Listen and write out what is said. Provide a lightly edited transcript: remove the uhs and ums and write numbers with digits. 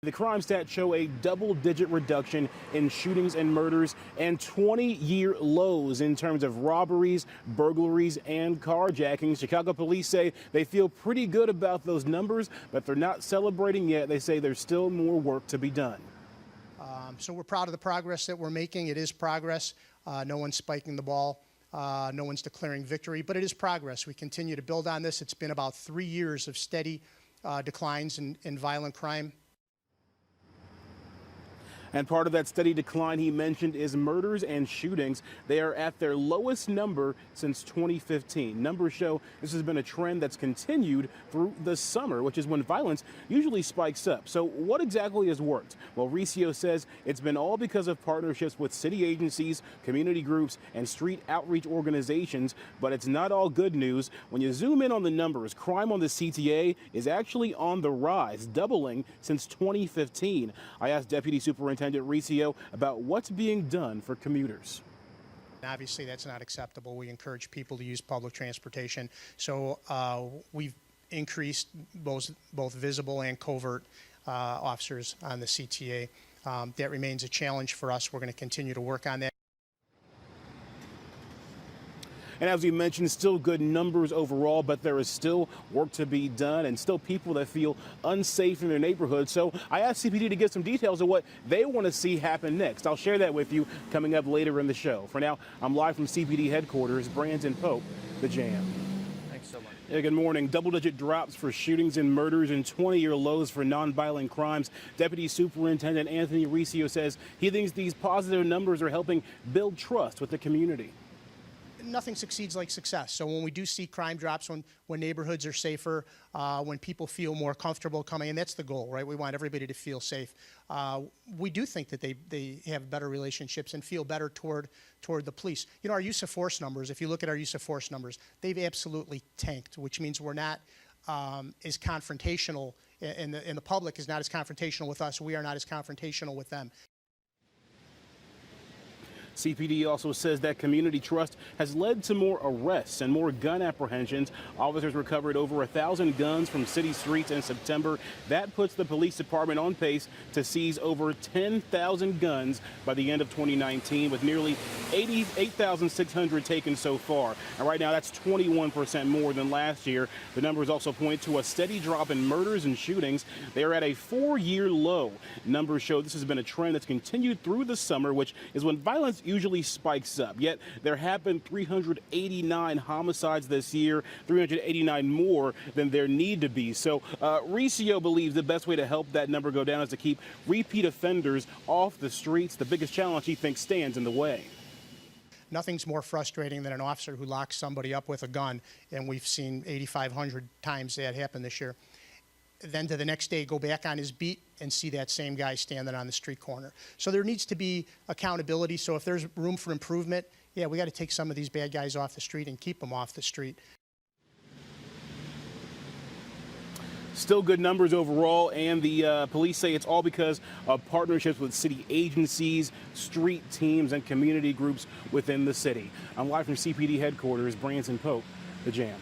The crime stats show a double-digit reduction in shootings and murders and 20-year lows in terms of robberies, burglaries, and carjackings. Chicago police say they feel pretty good about those numbers, but they're not celebrating yet. They say there's still more work to be done. So we're proud of the progress that we're making. It is progress. No one's spiking the ball. No one's declaring victory, but it is progress. We continue to build on this. It's been about 3 years of steady declines in violent crime. And part of that steady decline he mentioned is murders and shootings. They are at their lowest number since 2015. Numbers show this has been a trend that's continued through the summer, which is when violence usually spikes up. So what exactly has worked? Well, Riccio says it's been all because of partnerships with city agencies, community groups, and street outreach organizations. But it's not all good news. When you zoom in on the numbers, crime on the CTA is actually on the rise, doubling since 2015. I asked Deputy Superintendent Riccio about what's being done for commuters. Obviously, that's not acceptable. We encourage people to use public transportation. So we've increased both visible and covert officers on the CTA. That remains a challenge for us. We're going to continue to work on that. And as we mentioned, still good numbers overall, but there is still work to be done and still people that feel unsafe in their neighborhood. So I asked CPD to get some details of what they want to see happen next. I'll share that with you coming up later in the show. For now, I'm live from CPD headquarters. Brandon Pope, The Jam. Thanks so much. Yeah, good morning. Double-digit drops for shootings and murders and 20-year lows for nonviolent crimes. Deputy Superintendent Anthony Riccio says he thinks these positive numbers are helping build trust with the community. Nothing succeeds like success. So when we do see crime drops, when neighborhoods are safer, when people feel more comfortable coming in, that's the goal, right? We want everybody to feel safe. We do think that they have better relationships and feel better toward the police. You know, our use of force numbers, if you look at our use of force numbers, they've absolutely tanked, which means we're not as confrontational, and the public is not as confrontational with us. We are not as confrontational with them. CPD also says that community trust has led to more arrests and more gun apprehensions. Officers recovered over 1,000 guns from city streets in September. That puts the police department on pace to seize over 10,000 guns by the end of 2019, with nearly 8,600 taken so far. And right now, that's 21% more than last year. The numbers also point to a steady drop in murders and shootings. They are at a 4-year low. Numbers show this has been a trend that's continued through the summer, which is when violence usually spikes up. Yet there have been 389 homicides this year, 389 more than there need to be. So Riccio believes the best way to help that number go down is to keep repeat offenders off the streets. The biggest challenge he thinks stands in the way. Nothing's more frustrating than an officer who locks somebody up with a gun, and we've seen 8,500 times that happen this year. Then to the next day go back on his beat and see that same guy standing on the street corner. So there needs to be accountability. So if there's room for improvement, yeah, we got to take some of these bad guys off the street and keep them off the street. Still good numbers overall, and the police say it's all because of partnerships with city agencies, street teams, and community groups within the city. I'm live from CPD headquarters. Brandon Pope, The Jam.